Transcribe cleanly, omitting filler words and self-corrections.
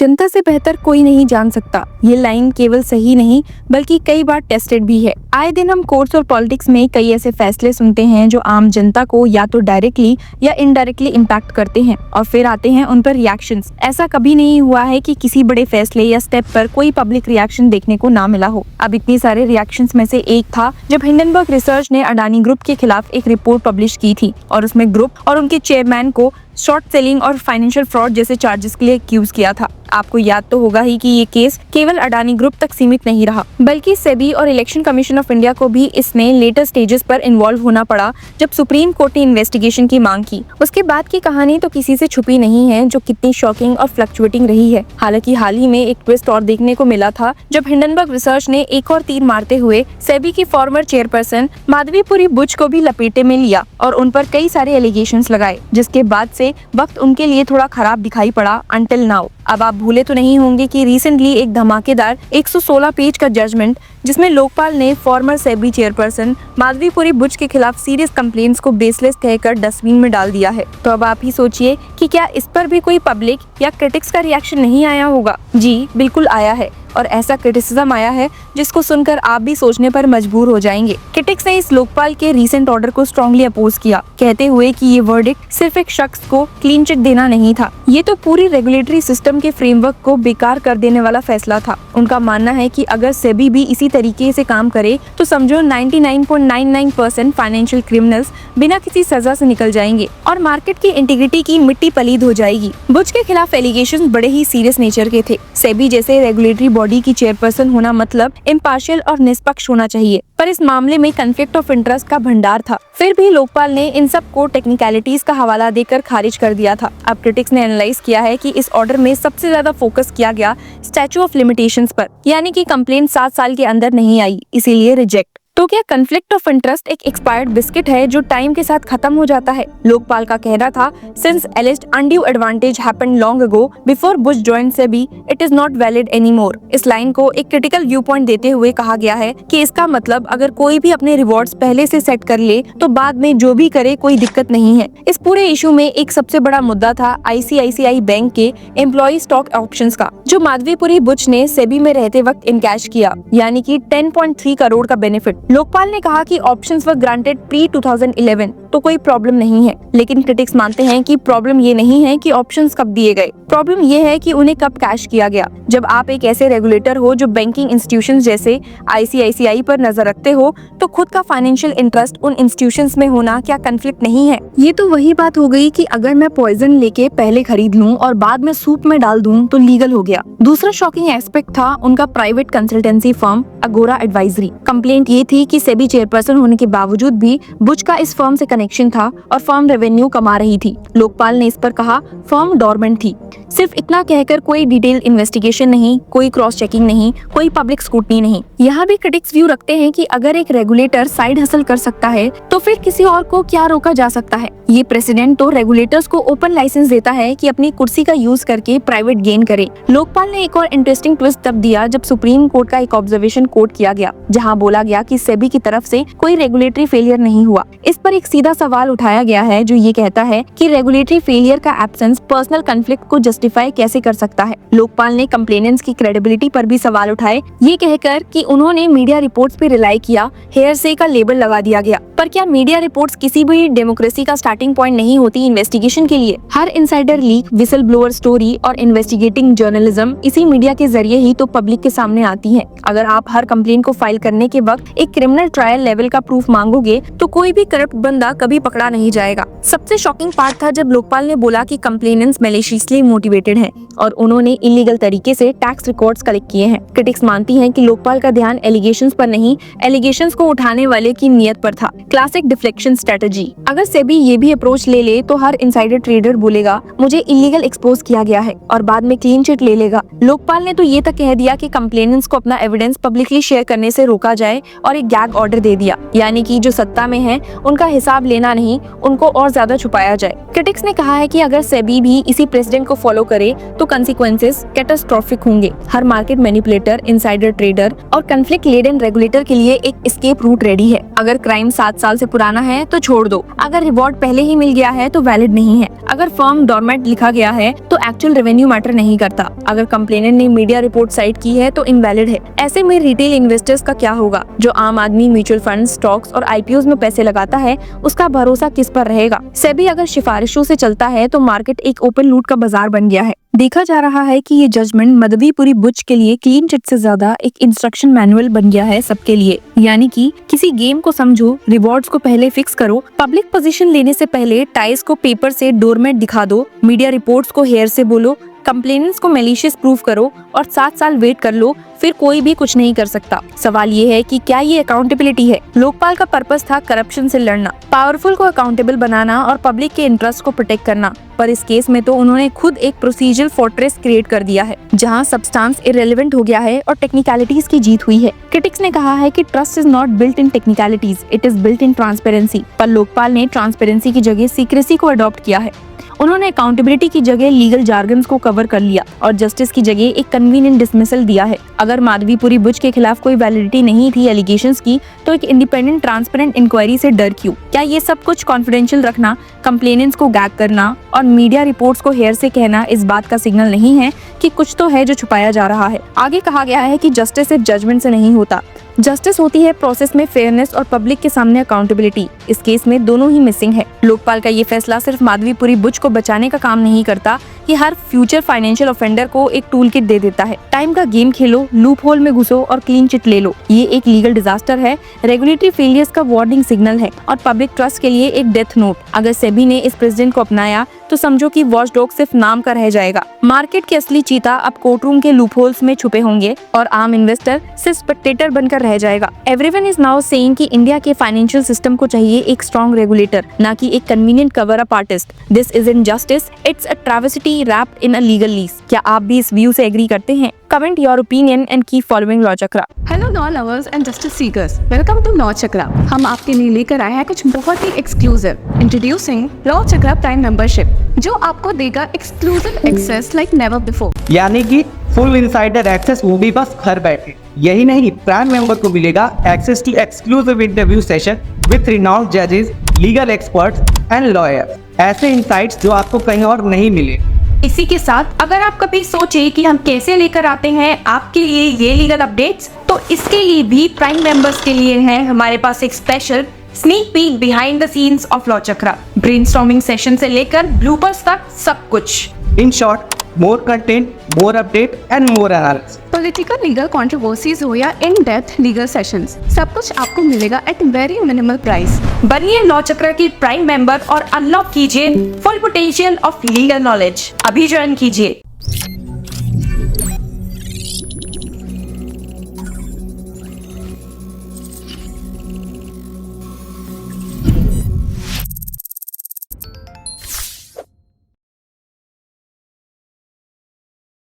जनता से बेहतर कोई नहीं जान सकता। ये लाइन केवल सही नहीं बल्कि कई बार टेस्टेड भी है। आए दिन हम कोर्ट्स और पॉलिटिक्स में कई ऐसे फैसले सुनते हैं जो आम जनता को या तो डायरेक्टली या इनडायरेक्टली इम्पैक्ट करते हैं और फिर आते हैं उन पर रिएक्शंस। ऐसा कभी नहीं हुआ है कि किसी बड़े फैसले या स्टेप पर कोई पब्लिक रिएक्शन देखने को ना मिला हो। अब इतने सारे रिएक्शंस में से एक था जब हिंडनबर्ग रिसर्च ने अडानी ग्रुप के खिलाफ एक रिपोर्ट पब्लिश की थी और उसमें ग्रुप और उनके चेयरमैन को शॉर्ट सेलिंग और फाइनेंशियल फ्रॉड जैसे चार्जेस के लिए एक्यूज किया था। आपको याद तो होगा ही कि ये केस केवल अडानी ग्रुप तक सीमित नहीं रहा, बल्कि सेबी और इलेक्शन कमीशन ऑफ इंडिया को भी इसमें लेटर स्टेजेस पर इन्वॉल्व होना पड़ा जब सुप्रीम कोर्ट ने इन्वेस्टिगेशन की मांग की। उसके बाद की कहानी तो किसी से छुपी नहीं है, जो कितनी शॉकिंग और फ्लक्चुएटिंग रही है। हालांकि हाल ही में एक ट्विस्ट और देखने को मिला था जब हिंडनबर्ग रिसर्च ने एक और तीर मारते हुए सेबी की फॉर्मर चेयरपर्सन माधवीपुरी बुच को भी लपेटे में लिया और उन पर कई सारे एलिगेशंस लगाए, जिसके बाद से वक्त उनके लिए थोड़ा खराब दिखाई पड़ा अंटिल नाउ। अब आप भूले तो नहीं होंगे कि रिसेंटली एक धमाकेदार 116 पेज का जजमेंट जिसमें लोकपाल ने फॉर्मर सेबी चेयरपर्सन माधवीपुरी बुच के खिलाफ सीरियस कंप्लेंट्स को बेसलेस कहकर डस्टबिन में डाल दिया है। तो अब आप ही सोचिए कि क्या इस पर भी कोई पब्लिक या क्रिटिक्स का रिएक्शन नहीं आया होगा? जी बिल्कुल आया है, और ऐसा क्रिटिसिज्म आया है जिसको सुनकर आप भी सोचने पर मजबूर हो जाएंगे। क्रिटिक्स ने इस लोकपाल के रीसेंट ऑर्डर को स्ट्रांगली अपोज किया, कहते हुए कि ये वर्डिक्ट सिर्फ एक शख्स को क्लीन चिट देना नहीं था, ये तो पूरी रेगुलेटरी सिस्टम के फ्रेमवर्क को बेकार कर देने वाला फैसला था। उनका मानना है कि अगर सेबी भी इसी तरीके से काम करे तो समझो 99.99% फाइनेंशियल क्रिमिनल्स बिना किसी सजा से निकल जाएंगे और मार्केट की इंटीग्रिटी की मिट्टी पलीद हो जाएगी। बुच के खिलाफ एलिगेशंस बड़े ही सीरियस नेचर के थे। सेबी जैसे रेगुलेटरी बॉडी की चेयरपर्सन होना मतलब इम्पार्शियल और निष्पक्ष होना चाहिए, पर इस मामले में कॉन्फ्लिक्ट ऑफ इंटरेस्ट का भंडार था। फिर भी लोकपाल ने इन सब को टेक्निकलिटीज का हवाला देकर खारिज कर दिया था। अब क्रिटिक्स ने एनालाइज किया है कि इस ऑर्डर में सबसे ज्यादा फोकस किया गया स्टैच्यू ऑफ लिमिटेशंस पर, यानी कि कंप्लेंट 7 साल के अंदर नहीं आई, इसीलिए रिजेक्ट। तो क्या कॉन्फ्लिक्ट ऑफ इंटरेस्ट एक एक्सपायर्ड बिस्किट है जो टाइम के साथ खत्म हो जाता है? लोकपाल का कहना था, since alleged undue advantage happened long ago before Buch joined SEBI, it is not valid anymore. इस लाइन को एक क्रिटिकल व्यू पॉइंट देते हुए कहा गया है कि इसका मतलब अगर कोई भी अपने रिवॉर्ड्स पहले से सेट कर ले तो बाद में जो भी करे कोई दिक्कत नहीं है। इस पूरे इशू में एक सबसे बड़ा मुद्दा था ICICI बैंक के एम्प्लॉय स्टॉक ऑप्शंस का, जो माधवीपुरी बुच ने सेबी में रहते वक्त इनकैश किया, यानी कि 10.3 करोड़ का बेनिफिट। लोकपाल ने कहा कि ऑप्शंस वर ग्रांटेड प्री 2011, तो कोई प्रॉब्लम नहीं है, लेकिन क्रिटिक्स मानते हैं कि प्रॉब्लम ये नहीं है कि ऑप्शंस कब दिए गए, प्रॉब्लम ये है कि उन्हें कब कैश किया गया। जब आप एक ऐसे रेगुलेटर हो जो बैंकिंग इंस्टीट्यूशंस जैसे ICICI पर नजर रखते हो, तो खुद का फाइनेंशियल इंटरेस्ट उन इंस्टीट्यूशंस में होना क्या कॉन्फ्लिक्ट नहीं है? ये तो वही बात हो गई कि अगर मैं पॉइजन लेके पहले खरीद लूं और बाद में सूप में डाल दूं तो लीगल हो गया। दूसरा शॉकिंग एस्पेक्ट था उनका प्राइवेट कंसल्टेंसी फर्म अगोरा एडवाइजरी। कंप्लेंट ये थी कि सेबी चेयरपर्सन होने के बावजूद भी बुच का इस फर्म से कनेक्शन था और फर्म रेवेन्यू कमा रही थी। लोकपाल ने इस पर कहा फर्म डोरमेंट थी। सिर्फ इतना कहकर कोई डिटेल इन्वेस्टिगेशन नहीं, कोई क्रॉस चेकिंग नहीं, कोई पब्लिक स्क्रूटनी नहीं। यहाँ भी क्रिटिक्स व्यू रखते हैं कि अगर एक रेगुलेटर साइड हसल कर सकता है तो फिर किसी और को क्या रोका जा सकता है? ये प्रेसिडेंट तो रेगुलेटर्स को ओपन लाइसेंस देता है कि अपनी कुर्सी का यूज करके प्राइवेट गेन करे। लोकपाल ने एक और इंटरेस्टिंग ट्विस्ट तब दिया जब सुप्रीम कोर्ट का एक ऑब्जर्वेशन कोट किया गया, जहाँ बोला गया कि सेबी की तरफ से कोई रेगुलेटरी फेलियर नहीं हुआ। इस पर एक सीधा सवाल उठाया गया है जो ये कहता है कि रेगुलेटरी फेलियर का एब्सेंस पर्सनल कॉन्फ्लिक्ट को जस्टिफाई कैसे कर सकता है। लोकपाल ने कंप्लेनेंट्स की क्रेडिबिलिटी पर भी सवाल उठाए, ये कहकर कि उन्होंने मीडिया रिपोर्ट्स पे रिलाई किया, हेयरसे का लेबल लगा दिया गया। पर क्या मीडिया रिपोर्ट्स किसी भी डेमोक्रेसी का स्टार्टिंग पॉइंट नहीं होती इन्वेस्टिगेशन के लिए? हर insider leak, whistle blower story और इन्वेस्टिगेटिंग जर्नलिज्म इसी मीडिया के जरिए ही तो पब्लिक के सामने आती है। अगर आप हर कंप्लेंट को फाइल करने के वक्त एक क्रिमिनल ट्रायल लेवल का प्रूफ मांगोगे तो कोई भी करप्ट बंदा कभी पकड़ा नहीं जाएगा। सबसे शॉकिंग पार्ट था जब लोकपाल ने बोला कि कंप्लेनेंट्स मैलिशियसली मोटिवेटेड हैं और उन्होंने इलीगल तरीके से टैक्स रिकॉर्ड्स कलेक्ट किए हैं। क्रिटिक्स मानती हैं कि लोकपाल का ध्यान एलिगेशंस पर नहीं, एलिगेशंस को उठाने वाले की नियत पर था। Classic deflection strategy. अगर सेबी ये भी अप्रोच ले ले तो हर इनसाइडर ट्रेडर बोलेगा मुझे इलीगल एक्सपोज किया गया है और बाद में क्लीन चिट ले लेगा। लोकपाल ने तो ये तक कह दिया कि कंप्लेनेंट्स को अपना एविडेंस पब्लिकली शेयर करने से रोका जाए और एक गैग ऑर्डर दे दिया, यानी कि जो सत्ता में है उनका हिसाब लेना नहीं, उनको और ज्यादा छुपाया जाए। क्रिटिक्स ने कहा है कि अगर सेबी भी इसी प्रेसिडेंट को फॉलो फॉलो करे तो कंसिक्वेंसेस कैटास्ट्रोफिक होंगे। हर मार्केट मैनिपुलेटर, इनसाइडर ट्रेडर और कन्फ्लिक्ट लेडन रेगुलेटर के लिए एक एस्केप रूट रेडी है। अगर क्राइम 7 साल से पुराना है तो छोड़ दो, अगर रिवॉर्ड पहले ही मिल गया है तो वैलिड नहीं है, अगर फर्म डॉर्मेंट लिखा गया है तो एक्चुअल रेवेन्यू मैटर नहीं करता, अगर कंप्लेनेंट ने मीडिया रिपोर्ट साइट की है तो इनवैलिड है। ऐसे में रिटेल इन्वेस्टर्स का क्या होगा? जो आम आदमी म्यूचुअल फंड, स्टॉक्स और आईपीओ में पैसे लगाता है उसका भरोसा किस पर रहेगा? सेबी अगर सिफारिशों से चलता है तो मार्केट एक ओपन लूट का बाजार बन गया है। देखा जा रहा है कि ये जजमेंट मदवीपुरी बुच के लिए क्लीन चिट से ज्यादा एक इंस्ट्रक्शन मैनुअल बन गया है सबके लिए। यानी कि किसी गेम को समझो, रिवॉर्ड्स को पहले फिक्स करो, पब्लिक पोजीशन लेने से पहले टाइज को पेपर से डोरमेट दिखा दो, मीडिया रिपोर्ट्स को हेयर से बोलो, कंप्लेनेंट्स को मैलिशियस प्रूफ करो और 7 साल वेट कर लो, फिर कोई भी कुछ नहीं कर सकता। सवाल ये है कि क्या ये अकाउंटेबिलिटी है? लोकपाल का पर्पस था करप्शन से लड़ना, पावरफुल को अकाउंटेबल बनाना और पब्लिक के इंटरेस्ट को प्रोटेक्ट करना, पर इस केस में तो उन्होंने खुद एक प्रोसीजरल फोर्ट्रेस क्रिएट कर दिया है जहां सब्सटेंस इररिलेवेंट हो गया है और टेक्निकलिटीज की जीत हुई है। क्रिटिक्स ने कहा है कि trust is not built in technicalities, it is built in transparency, पर लोकपाल ने ट्रांसपेरेंसी की जगह सीक्रेसी को अडॉप्ट किया है। उन्होंने अकाउंटेबिलिटी की जगह लीगल जार्गन्स को कवर कर लिया और जस्टिस की जगह एक कन्वीनियंट डिसमिसल दिया है। अगर माधवीपुरी बुच के खिलाफ कोई वैलिडिटी नहीं थी एलिगेशंस की, तो एक इंडिपेंडेंट ट्रांसपेरेंट इंक्वायरी से डर क्यों? क्या ये सब कुछ कॉन्फिडेंशियल रखना, कंप्लेनेंट्स को गैग करना और मीडिया रिपोर्ट्स को हेयर से कहना इस बात का सिग्नल नहीं है कि कुछ तो है जो छुपाया जा रहा है? आगे कहा गया है कि जस्टिस सिर्फ जजमेंट से नहीं होता, जस्टिस होती है प्रोसेस में फेयरनेस और पब्लिक के सामने अकाउंटेबिलिटी। इस केस में दोनों ही मिसिंग है। लोकपाल का ये फैसला सिर्फ माधवीपुरी बुच को बचाने का काम नहीं करता, ये हर फ्यूचर फाइनेंशियल ऑफेंडर को एक टूल किट दे देता है। टाइम का गेम खेलो, लूप होल में घुसो और क्लीन चिट ले लो। ये एक लीगल डिजास्टर है, रेगुलेटरी फेलियर्स का वार्निंग सिग्नल है और पब्लिक ट्रस्ट के लिए एक डेथ नोट। अगर सेबी ने इस प्रेसिडेंट को अपनाया तो समझो कि वॉचडॉग सिर्फ नाम का रह जाएगा। मार्केट के असली चीता अब कोर्टरूम के लूप होल्स में छुपे होंगे और आम इन्वेस्टर सिर्फ स्पेक्टेटर बनकर रह जाएगा। एवरीवन इज नाउ सेइंग कि इंडिया के फाइनेंशियल सिस्टम को चाहिए एक स्ट्रॉन्ग रेगुलेटर, ना कि एक convenient cover up artist. This isn't justice, it's a travesty wrapped in a legal lease. क्या आप भी इस व्यू से एग्री करते हैं? Comment your opinion and keep following Law Chakra. Hello law lovers and justice seekers, welcome to law Chakra. हम आपके लिए लेकर आए हैं कुछ बहुत ही exclusive. Introducing law Chakra prime membership, जो आपको देगा exclusive access like never before. यानी कि फुल इनसाइडर एक्सेस, वो भी बस घर बैठे। यही नहीं, प्राइम मेंबर को मिलेगा access to exclusive interview session with renowned जजेस, लीगल एक्सपर्ट्स एंड लॉयर्स। ऐसे इनसाइट्स जो आपको कहीं और नहीं मिले। इसी के साथ अगर आप कभी सोचे कि हम कैसे लेकर आते हैं आपके लिए ये लीगल अपडेट्स, तो इसके लिए भी प्राइम मेंबर्स के लिए है हमारे पास एक special sneak peek behind the scenes of law chakra. Brainstorming session से लेकर ब्लूपर्स तक सब कुछ। In short, more content, more update and more analysis. Political legal controversies हो या इन डेप्थ लीगल सेशंस, सब कुछ आपको मिलेगा एट वेरी मिनिमल प्राइस। बनिए लॉ चक्रा के प्राइम मेंबर और अनलॉक कीजिए full potential of legal knowledge. अभी ज्वाइन कीजिए।